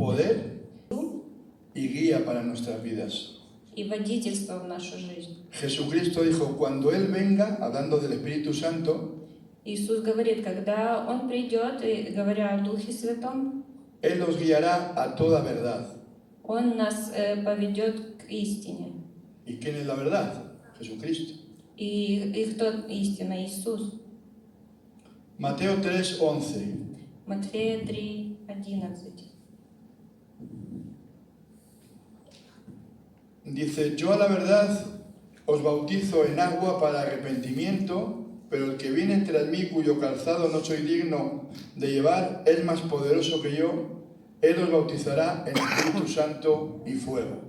poder y guía para nuestras vidas. и водительство в нашу жизнь. Jesucristo dijo, cuando Él venga, hablando del Espíritu Santo, Иисус говорит, когда Он придет, и говоря о Духе Святом, Él nos guiará a toda verdad. Он нас поведет к истине. ¿Y quién es la verdad? Jesucristo. И кто истина? Иисус. Mateo 3:11. Матфея 3:11. Dice, yo a la verdad os bautizo en agua para arrepentimiento, pero el que viene tras mí, cuyo calzado no soy digno de llevar, es más poderoso que yo. Él os bautizará en Espíritu Santo y fuego.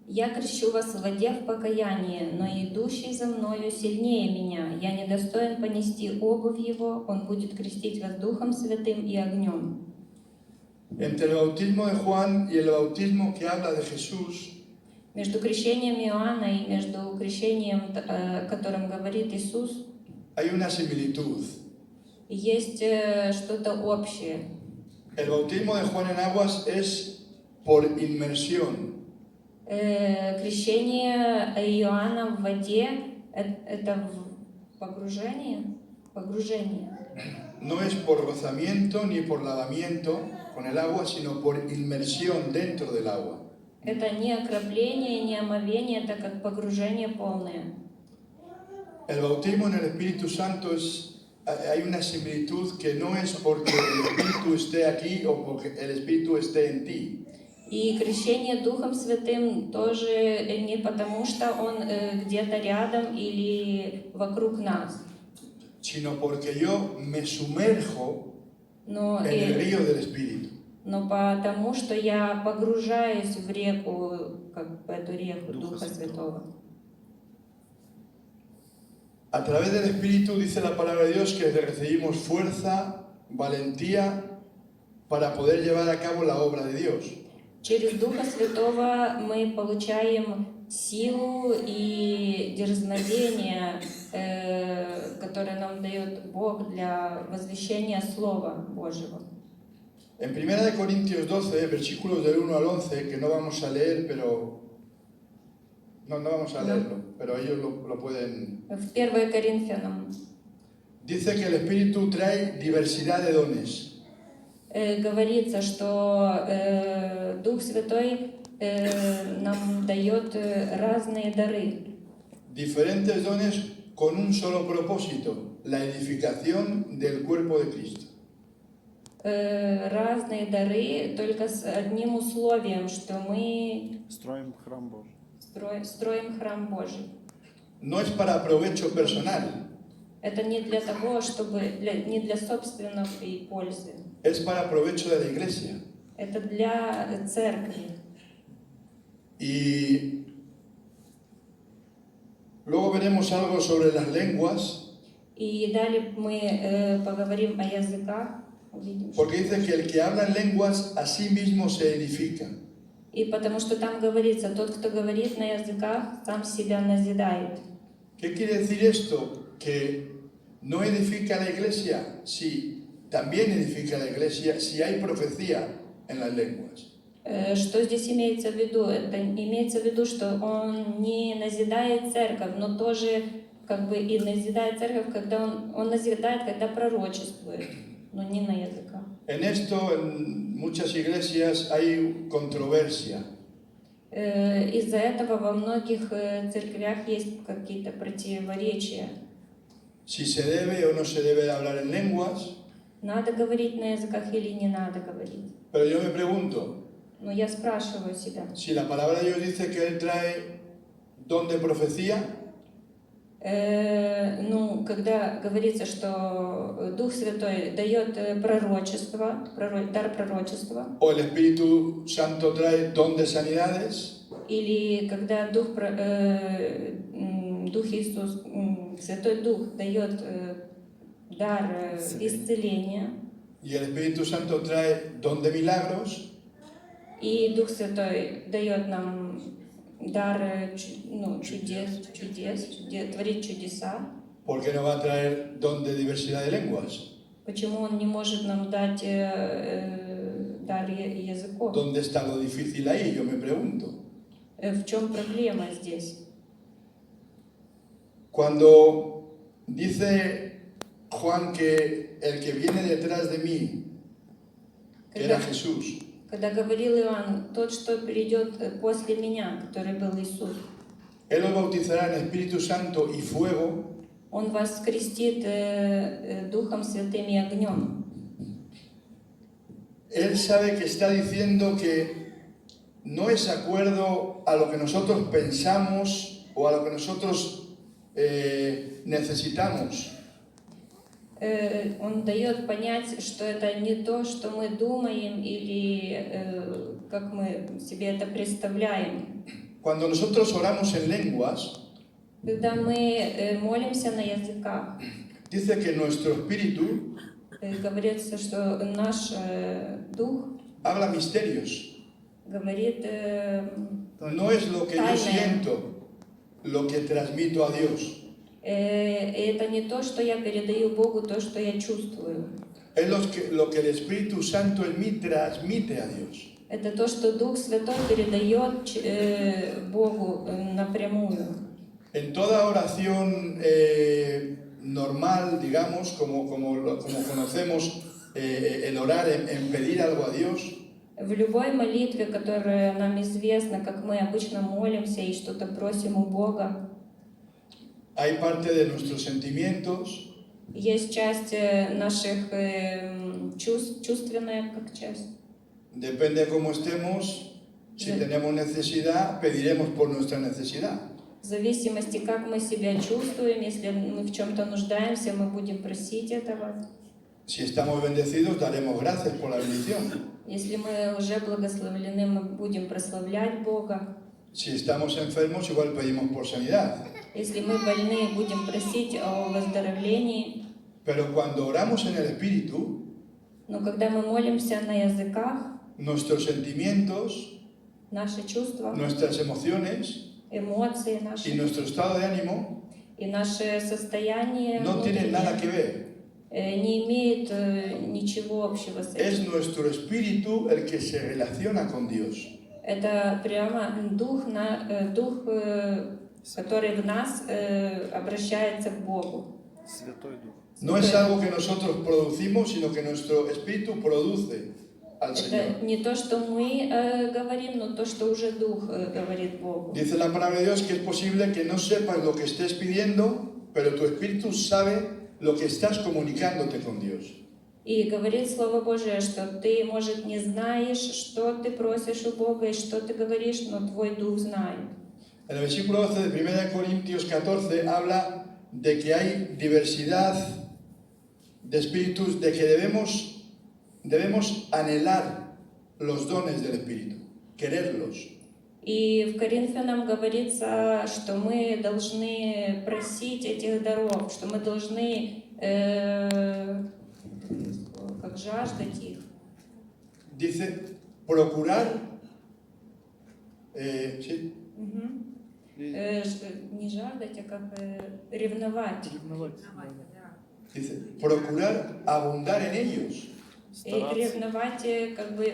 «Я крещу вас в воде в покаяние, но идущий за мною сильнее меня. Я недостоин понести обувь его, он будет крестить вас Духом Святым и огнем». Entre el bautismo de Juan y el bautismo que habla de Jesús, Между крещением Иоанна и между крещением, о котором говорит Иисус, hay una similitud. есть что-то общее. El bautismo de Juan en aguas es por inmersión. Крещение Иоанна в воде – это погружение. No es por rozamiento ni por lavamiento con el agua, sino por inmersión dentro del agua. Это не окропление, не омовение, это как погружение полное. El bautismo en el Espíritu Santo hay una similitud que no es porque el Espíritu esté aquí o porque el Espíritu esté en ti. И крещение Духом Святым тоже не потому, что Он где-то рядом или вокруг нас, Sino porque yo me sumerjo но, en el río del Espíritu. но потому, что я погружаюсь в реку, как в эту реку Духа Святого. A través del Espíritu dice la palabra de Dios que recibimos fuerza, valentía para poder llevar a cabo la obra de Dios. Через Духа Святого мы получаем силу и дерзновение, которое нам дает Бог для возвещения Слова Божьего. En 1 Corintios 12, versículos del 1 al 11, que no vamos a leer, pero no vamos a leerlo, pero ellos lo pueden. В 1 Коринфянам Dice que el Espíritu trae diversidad de dones. говорится, что Дух Святой нам дает разные дары. Diferentes dones con un solo propósito, la edificación del cuerpo de Cristo. Разные дары, только с одним условием, что мы Строим храм Божий. строим храм Божий. No es para provecho personal, Это не для того, чтобы не для собственной пользы. es para provecho de la iglesia. Это для церкви. Y luego veremos algo sobre las lenguas, И далее мы поговорим о языках. Увидим. porque dice que el que habla en lenguas a sí mismo se edifica. И потому что там говорится, тот, кто говорит на языках, сам себя назидает. ¿Qué quiere decir esto? Que no edifica la iglesia, sí, también edifica la iglesia si hay profecía en las lenguas. Что здесь имеется в виду? Это имеется в виду, что он не назидает церковь, но тоже как бы и назидает церковь, когда он назидает, когда пророчествует, но не на языках. En esto, en muchas iglesias hay controversia. Из-за этого во многих церквях есть какие-то противоречия. Si se debe o no se debe hablar en lenguas, Надо говорить на языках или не надо говорить? pero yo me pregunto, Но я спрашиваю себя. si la palabra de Dios dice que Él trae don de profecía, Когда говорится, что Дух Святой дает пророчество, дар пророчества, o el Espíritu Santo trae don de sanidades, или когда Дух Иисус, Святой Дух дает дар исцеления, y el Espíritu Santo trae don de milagros, и Дух Святой дает нам дар чудес, творить чудеса. ¿por qué no va a traer don de diversidad de lenguas? Почему Он не может нам дать дар языков. ¿Dónde está lo difícil ahí? Yo me pregunto. В чем проблема здесь? Cuando dice Juan que el que viene detrás de mí, que era Jesús, Когда говорил Иоанн, тот, что придет после меня, который был Иисус, Él os bautizará en Espíritu Santo y fuego. Он вас крестит Духом Святым и огнем. Él sabe que está diciendo que no es acuerdo a lo que nosotros pensamos o a lo que nosotros necesitamos. Он дает понять, что это не то, что мы думаем или как мы себе это представляем. Cuando nosotros oramos en lenguas, Когда мы молимся на языках, dice que nuestro espíritu говорится, что наш дух habla misterios. говорит No es lo que yo тайное. siento, lo que transmito a Dios. Это не то, что я передаю Богу, то, что я чувствую. Es lo que el Espíritu Santo en mí transmite a Dios. Это то, что Дух Святой передает Богу напрямую. En toda oración normal, digamos, como conocemos el orar, en pedir algo a Dios, В любой молитве, которая нам известна, как мы обычно молимся и что-то просим у Бога, hay parte de nuestros sentimientos, есть часть наших чувств, чувственная как часть. depende de cómo estemos, si tenemos necesidad, pediremos por nuestra necesidad. В зависимости, как мы себя чувствуем, если мы в чем-то нуждаемся, мы будем просить этого. Si estamos bendecidos, daremos gracias por la bendición. Если мы уже благословлены, мы будем прославлять Бога. Si estamos enfermos, igual pedimos por sanidad. Если мы больны, будем просить о выздоровлении. Pero cuando oramos en el Espíritu, Но когда мы молимся на языках, nuestros sentimientos, наши чувства, nuestras emociones эмоции y наши nuestro estado de ánimo и наше состояние no tienen nada que внутреннее ver. не имеет ничего общего с Es этим. nuestro espíritu el que se relaciona con Dios. Это прямо дух, который в нас обращается к Богу. Святой Дух. No es algo que nosotros producimos, sino que nuestro espíritu produce al Señor. Это не то, что мы говорим, но то, что уже Дух говорит Богу. Dice la palabra de Dios que es posible que no sepas lo que estés pidiendo, pero tu espíritu sabe lo que estás comunicándote con Dios. И говорит Слово Божие, что ты, может, не знаешь, что ты просишь у Бога и что ты говоришь, но твой Дух знает. En el versículo 12 de 1 Corintios 14 habla de que hay diversidad de espíritus, de que debemos anhelar los dones del Espíritu, quererlos. И в Коринфянам говорится, что мы должны просить этих даров, что мы должны как жаждать их. Dice, procurar, ¿sí? Не жаждать, а как ревновать. Dice, procurar abundar en ellos, И ревновать, как бы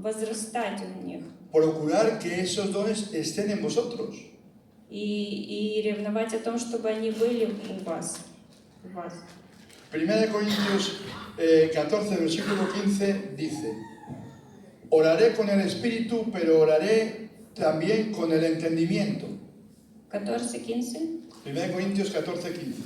возрастать в них. procurar que esos dones estén en vosotros. И ревновать о том, чтобы они были у вас. 1 Corintios 14, versículo 15 dice, oraré con el espíritu, pero oraré también con el entendimiento. 14:15. 1 Corintios 14, 15.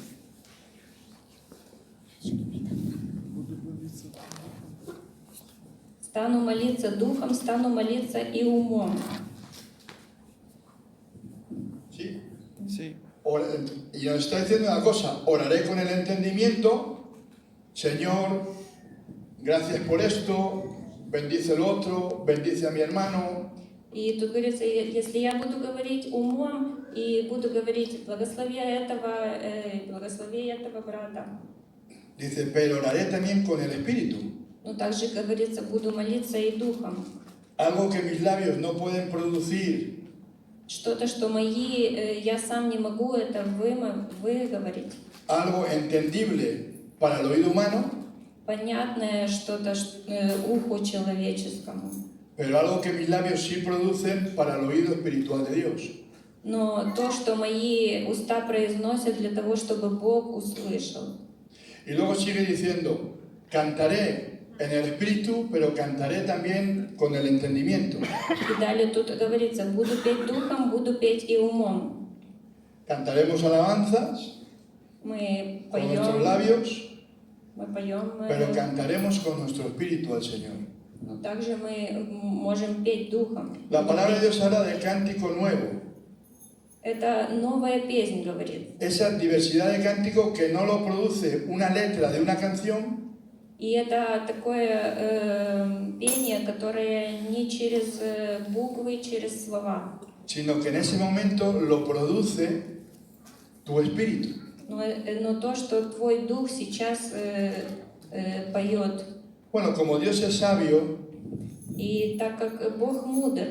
Стану молиться духом, стану молиться и умом. ¿Sí? Sí. Y nos está diciendo una cosa, oraré con el entendimiento, Señor, gracias por esto, bendice el otro, bendice a mi hermano. И тут говорится, если я буду говорить умом и буду говорить благослови этого брата. Dice, pero oraré también con el espíritu. Но также говорится, буду молиться и духом. Algo que mis labios no pueden producir, Что-то, что я сам не могу это выговорить. algo entendible para el oído humano, понятное что-то уху человеческому. pero algo que mis labios sí producen para el oído espiritual de Dios. Но то, что мои уста произносят для того, чтобы Бог услышал. Y luego sigue diciendo, cantaré en el espíritu, pero cantaré también con el entendimiento. И далее тут говорится, буду петь духом, буду петь и умом. Cantaremos alabanzas Мы con nuestros поем, labios, pero мы cantaremos con nuestro espíritu al Señor. но также мы можем петь духом. La palabra de Dios habla de cántico nuevo. Это новая песнь, говорит. Esa diversidad de cántico que no lo produce una letra de una canción, И это такое пение, которое не через буквы, через слова, sino que en ese momento lo produce tu espíritu. но то, что твой дух сейчас поет. Bueno, como Dios es sabio, И так как Бог мудр,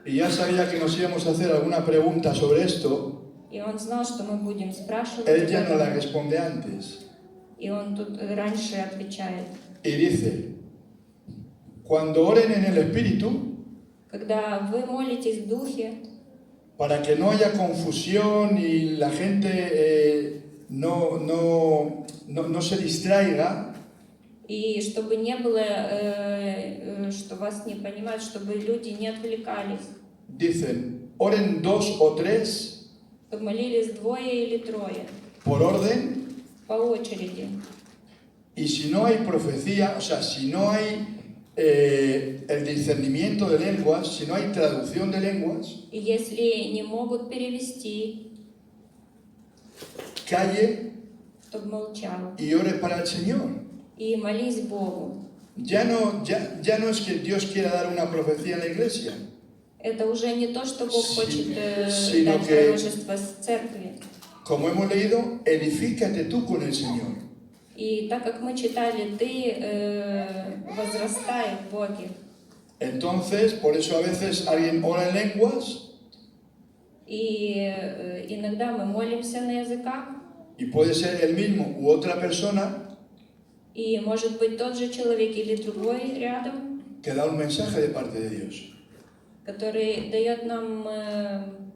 y ya sabía que nos íbamos a hacer alguna pregunta sobre esto, и Он знал, что мы будем спрашивать, Él ya об nos la этом, responde antes. и Он тут раньше отвечает. Y dice, cuando oren en el espíritu, Когда вы молитесь в Духе, para que no haya confusión y la gente no se distraiga, и чтобы не было, что вас не понимают, чтобы люди не отвлекались, dicen, oren 2 o 3 чтобы молились двое или трое, por orden, по очереди. y si no hay profecía, o sea, si no hay el discernimiento de lenguas, si no hay traducción de lenguas, И если не могут перевести, calle чтобы молчал, y ore para el Señor. и молись Богу. Ya no es que Dios quiera dar una profecía en la iglesia, Это уже не то, что Бог хочет sino дать que- пророчество с церкви. como hemos leído, edifícate tú con el Señor. И так как мы читали, ты возрастай в Боге. Entonces, por eso a veces alguien ora en lenguas И иногда мы молимся на языках, y puede ser el mismo u otra persona и может быть тот же человек или другой рядом, que da un mensaje de parte de Dios. который дает нам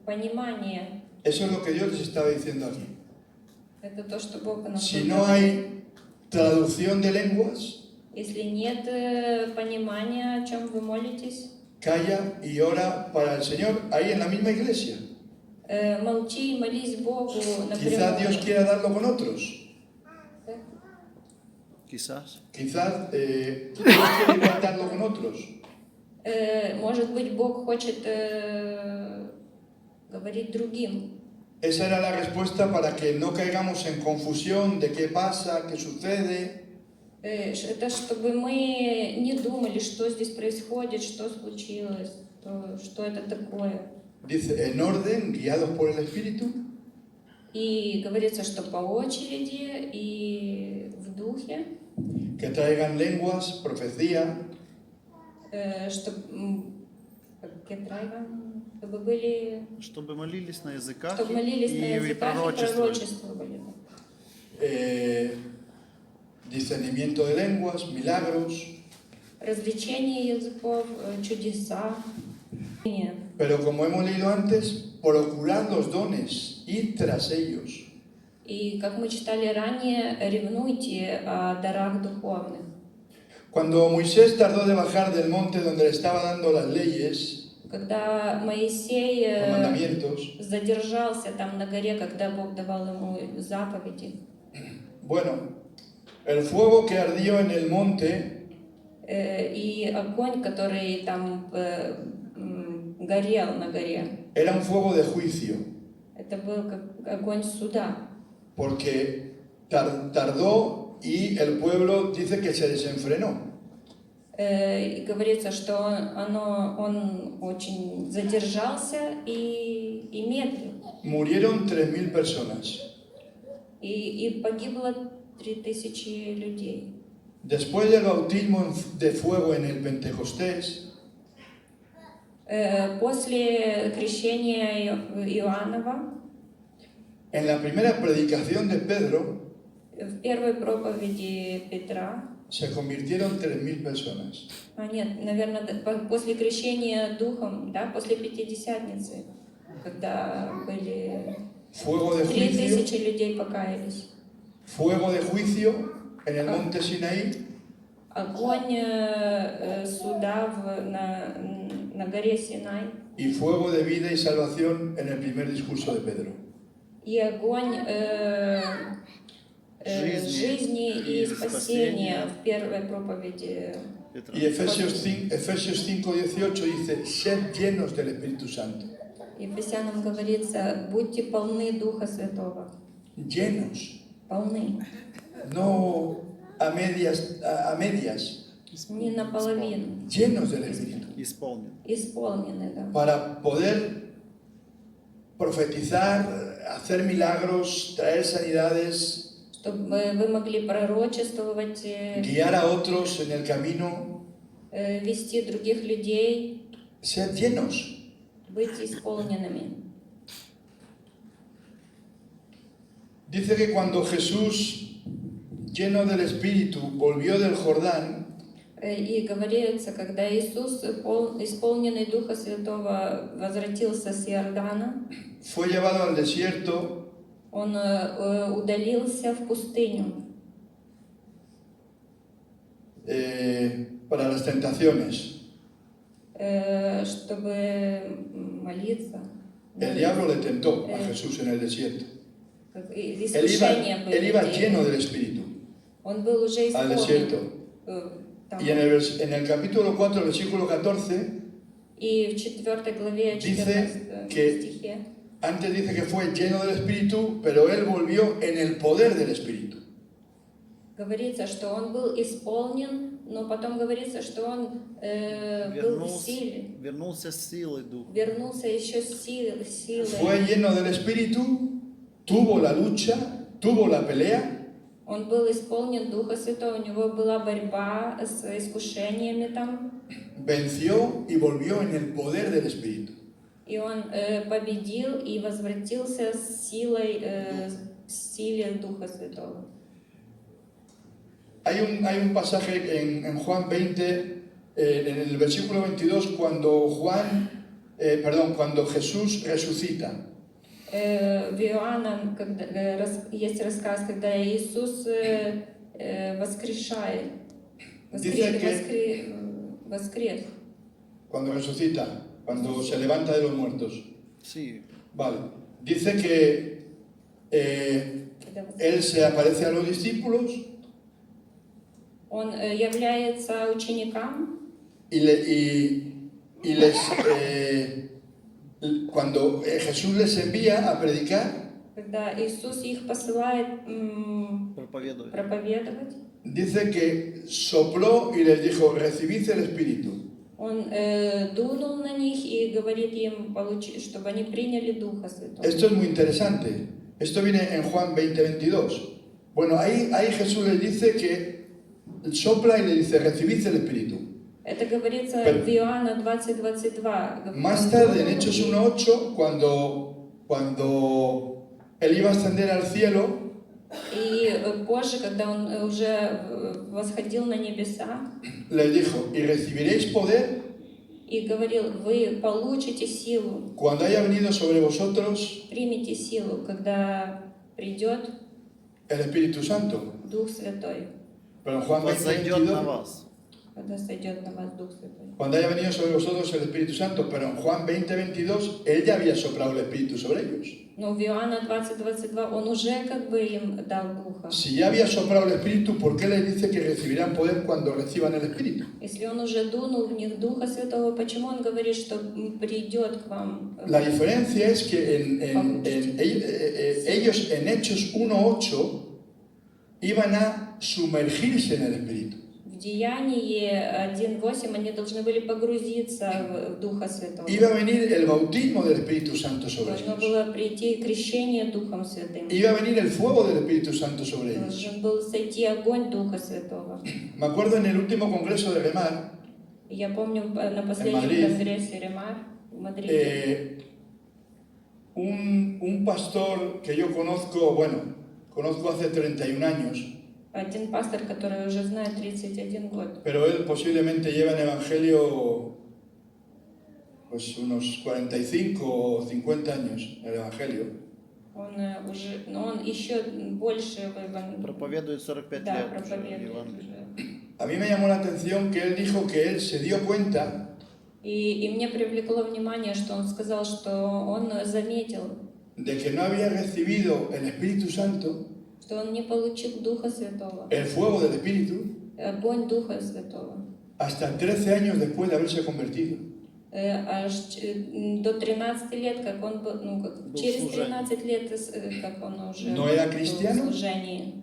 понимание. Eso es lo que Dios les estaba diciendo aquí. Это то, что Бог нам Si no hay traducción de lenguas, Если нет понимания, о чем вы молитесь, calla y ora para el Señor ahí en la misma iglesia. молчи и молись Богу Quizás Dios напрямую. quiera darlo con otros. Quizás. Quizás Dios quiere igual darlo con otros. Может быть, Бог хочет говорить другим. Esa era la respuesta para que no caigamos en confusión de qué pasa, qué sucede. Это чтобы мы не думали, что здесь происходит, что случилось, что это такое. Dice, en orden, guiados por el Espíritu, И говорится, что по очереди и в духе, que traigan lenguas, profecía, чтобы были, Чтобы молились на языках чтобы молились на и языках и пророчествовали. пророчествовали. Discernimiento de lenguas, milagros, Развлечение языков, чудеса. pero como hemos leído antes, procurar los dones, ir tras ellos. И, как мы читали ранее, ревнуйте о дарах духовных. Cuando Moisés tardó de bajar del monte donde le estaba dando las leyes, Когда Моисей los mandamientos, задержался там на горе, когда Бог давал ему заповеди, bueno, el fuego que ardió en el monte и огонь, который там горел на горе, era un fuego de juicio, это был как огонь суда. porque tardó y el pueblo dice que se desenfrenó. И говорится, что он очень задержался и медлил. Murieron 3.000 personas. И погибло 3000 людей. Después del bautismo de fuego en el Pentecostés, После крещения Иоаннова, en la primera predicación de Pedro, в первой проповеди Петра, se convirtieron 3.000 personas. А нет, наверное, после крещения Духом, да, после Пятидесятницы, когда были Fuego de 3000 juicio, людей покаялись. fuego de juicio en el monte Sinaí Огонь суда на горе Синай y fuego de vida y salvación en el primer discurso de Pedro. и огонь жизни и спасения в первой проповеди. Петра. Y Efesios 5:18 dice, sed llenos del Espíritu Santo. Ефесянам говорится, будьте полны Духа Святого. Llenos, Полны. no a medias, Не наполовину. llenos del Espíritu. Исполнен. Исполнены, да. Para poder profetizar, hacer milagros, traer sanidades, Чтобы вы могли пророчествовать, guiar a otros en el camino, вести других людей, sed llenos. быть исполненными. Dice que cuando Jesús, lleno del Espíritu, volvió del Jordán, И говорится, когда Иисус, исполненный Духа Святого, возвратился с Иордана, fue llevado al desierto он удалился в пустыню para las tentaciones. чтобы молиться. El diablo le tentó a Jesús en el desierto. Él Искушения iba были. lleno del Espíritu Он был уже al исполнен. desierto. Там. Y en el capítulo 4, versículo 14, И в 4 главе 14 que- стихе antes dice que fue lleno del Espíritu, pero él volvió en el poder del Espíritu. говорится, что он был исполнен, но потом говорится, что он был в силе. Вернулся с силой Духа. Вернулся еще с Fue силой. lleno del Espíritu, tuvo la lucha, tuvo la pelea, Он был исполнен Духа Святого, у него была борьба с искушениями там, venció y volvió en el poder del Espíritu. и он победил и возвратился с силой, с силе Духа Святого. Hay un pasaje en Juan 20, en el versículo 22, cuando Jesús resucita. В Иоанна есть рассказ, когда Иисус воскрешает, воскрес. Cuando resucita, cuando se levanta de los muertos. Sí. Vale. Dice que él se aparece a los discípulos Он является ученикам, cuando Jesús les envía a predicar, когда Иисус их посылает Проповедует. проповедовать. dice que sopló y les dijo, recibid el Espíritu. Он дунул на них и говорит им, чтобы они приняли Духа Святого. Esto es muy interesante. Esto viene en Juan 20:22. Bueno, ahí Jesús les dice que sopla y le dice, recibid el Espíritu. Это говорится Pero- в Иоанна 20:22. Más tarde, en Hechos 1:8, cuando él iba a ascender al cielo, И позже, когда он уже восходил на небеса, les dijo, y recibiréis poder и говорил, вы получите силу, cuando haya venido sobre vosotros примите силу, когда придет el Espíritu Santo. Дух Святой, Pero en Juan Возойдет на 20:22, вас. когда сойдет на вас Дух Святой. cuando haya venido sobre vosotros el Espíritu Santo, pero en Juan 20:22, él ya había soplado el Espíritu sobre ellos. Но в Иоанна 20:22 он уже как бы им дал Духа. Si ya había soplado el Espíritu, ¿por qué les dice que recibirán poder cuando reciban el Espíritu? Если он уже дунул в них Духа Святого, почему он говорит, что придет к вам? La diferencia es que ellos en Hechos 1:8 iban a sumergirse en el Espíritu. В Деянии 1:8 они должны были погрузиться в Духа Святого. Iba a venir el bautismo del Espíritu Santo sobre Должно ellos. было прийти крещение Духом Святым. Iba a venir el fuego del Espíritu Santo sobre ellos. Должен был сойти огонь Духа Святого. Me acuerdo en el último congreso de Remar, Я помню на последнем Мадрид. конгрессе Ремар в Мадриде. un pastor que yo conozco hace 31 años, Один пастор, который уже знает 31 год. pero él posiblemente lleva en el Evangelio pues unos 45 o 50 años en el Evangelio. Он уже, но он еще больше Проповедует 45 да, лет уже проповедует Евангелие. уже. A mí me llamó la atención que él dijo que él se dio cuenta И мне привлекло внимание, что он сказал, что он заметил, de que no había recibido el Espíritu Santo, что он не получил Духа Святого, el fuego del Espíritu, огонь Духа Святого, hasta 13 años después de haberse convertido. аж до 13 лет, как он был, ну, как, Был через служение. 13 лет, как он уже Но era был в cristiano? служении.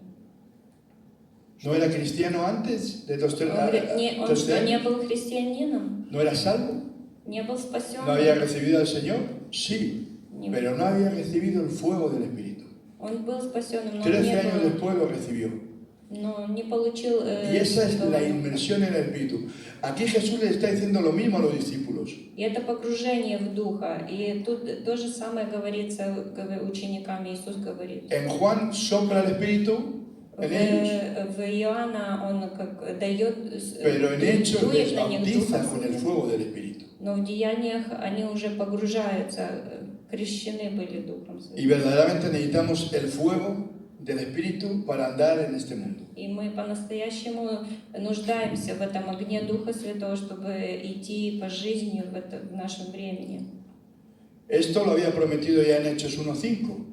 ¿No era cristiano antes de los Он говорит, он 13 что, не años? был христианином? ¿No era salvo? Не был спасен? ¿No había recibido al Señor? Sí, Не- pero no había recibido el fuego del Espíritu. Он был спасенным, но 13 не, años был, después lo recibió. но не получил Y esa es Святого. la inmersión en el Espíritu. Aquí Jesús le está diciendo lo mismo a los discípulos. И это погружение в Духа. И тут то же самое говорится ученикам, Иисус говорит. En Juan sopla el Espíritu en ellos, В Иоанна он как дает, pero en hechos дует les на них bautiza Духа con el Святого. fuego del Espíritu. Но в деяниях они уже погружаются, крещены были Духом Y Святым. verdaderamente necesitamos el fuego del Espíritu para andar en este mundo. И мы по-настоящему нуждаемся в этом огне Духа Святого, чтобы идти по жизни в нашем времени. Esto lo había prometido ya en Hechos 1:5.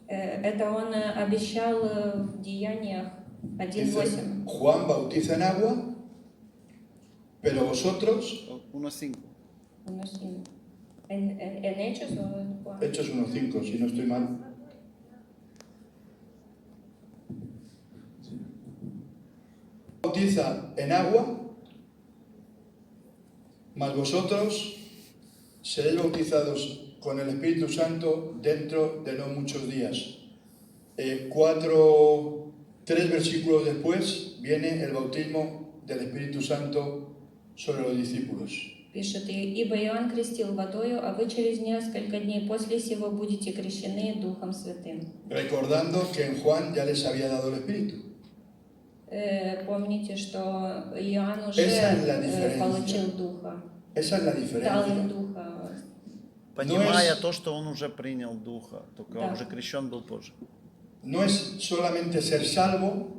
Это он обещал в Деяниях Dice, 1:8. Juan bautiza en agua, pero vosotros, 1:5. En Hechos o en Juan? Hechos 1:5, si no estoy mal. Bautiza en agua, mas vosotros seréis bautizados con el Espíritu Santo dentro de no muchos días. 3 versículos después viene el bautismo del Espíritu Santo sobre los discípulos. Пишет, «Ибо Иоанн крестил водою, а вы через несколько дней после сего будете крещены Духом Святым». Recordando que en Juan ya les había dado el Espíritu. Помните, что Иоанн уже Esa es la diferencia. получил Духа, Esa es la дал им diferencia. Духа. Понимая то, что он уже принял Духа, только Да. он уже крещен был позже. No es solamente ser salvo,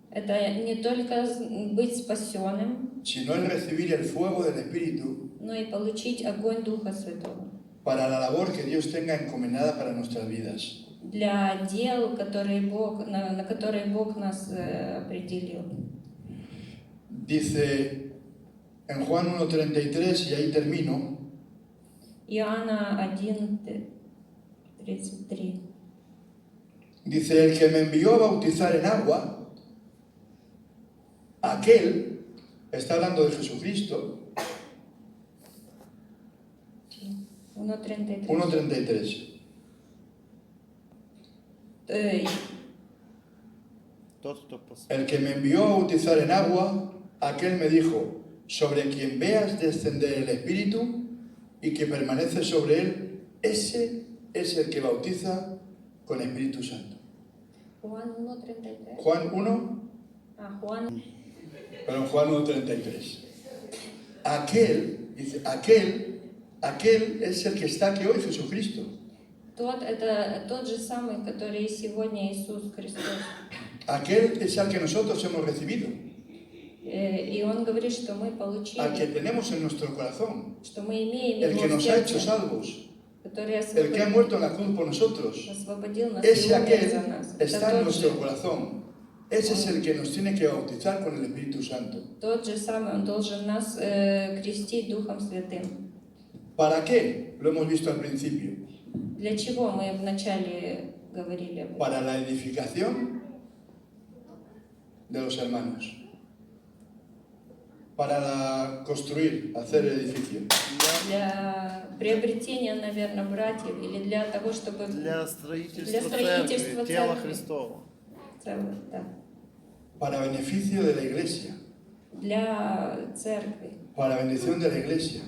Это не только быть спасенным, sino el recibir el fuego del Espíritu но и получить огонь Духа Святого para la labor que Dios tenga encomendada para nuestras vidas. для дел, которые на которые Бог нас определил. Dice en Juan 1:33, y ahí termino, Иоанна 1:33. dice, el que me envió a bautizar en agua, aquel, está hablando de Jesucristo, 1:33. 1:33. Тот, кто послал. El que me envió a bautizar en agua, aquel me dijo, sobre quien veas descender el Espíritu y que permanece sobre él, ese es el que bautiza con Espíritu Santo. Juan 1:33. Juan 1, Juan. pero Juan 1:33. Aquel, dice, aquel es el que está aquí hoy, Jesucristo. Это тот же самый, который и сегодня Иисус Христос. Aquel es al que nosotros hemos recibido, И Он говорит, что мы al que получили, tenemos en nuestro corazón, что мы имеем el que Его в nos ha hecho сердце, salvos, который el que ha muerto en la cruz por nosotros. освободил нас Ese и умер aquel за нас. está en Это nuestro corazón. Ese es el que nos tiene que bautizar con el Espíritu Santo. тот же самый, Он должен нас крестить Духом Святым. ¿Para qué? Lo hemos visto al principio. Для чего мы вначале говорили об этом? Para la edificación de los hermanos. Para construir, hacer el edificio. Для приобретения, наверное, братьев или для того, чтобы Для строительства Для строительства церкви, тела церкви. Христова. Да, Para beneficio de la iglesia. для церкви, Para bendición de la iglesia.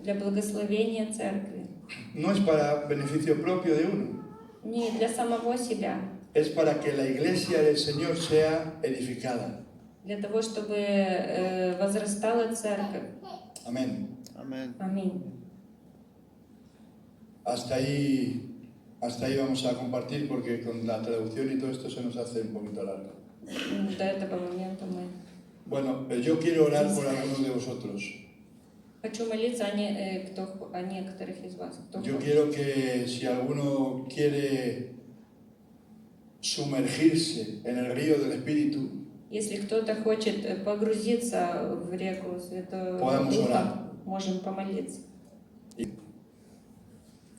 для благословения церкви, No es para beneficio propio de uno, не для самого себя, es para que la iglesia del Señor sea edificada. Для того, чтобы возрастала церковь. Amén. Аминь. Аминь. Hasta ahí vamos a compartir porque con la traducción y todo esto se nos hace un poquito largo. До этого момента мы... Bueno, yo quiero orar por algunos de vosotros. Хочу молиться о некоторых из вас. Кто Yo хочет. quiero que si alguno quiere sumergirse en el río del Espíritu, Если кто-то хочет погрузиться в реку Святого Podemos Духа, orar. можем помолиться.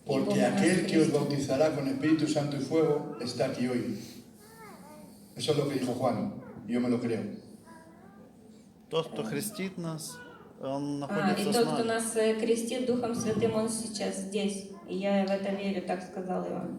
porque aquel que os bautizará con Espíritu Santo y fuego está aquí hoy. Eso es lo que dijo Juan, y yo me lo creo. Тот, кто христит нас, он И находится с тот, кто нами. нас крестит Духом Святым, он сейчас здесь. И я в это верю, так сказал Иоанн.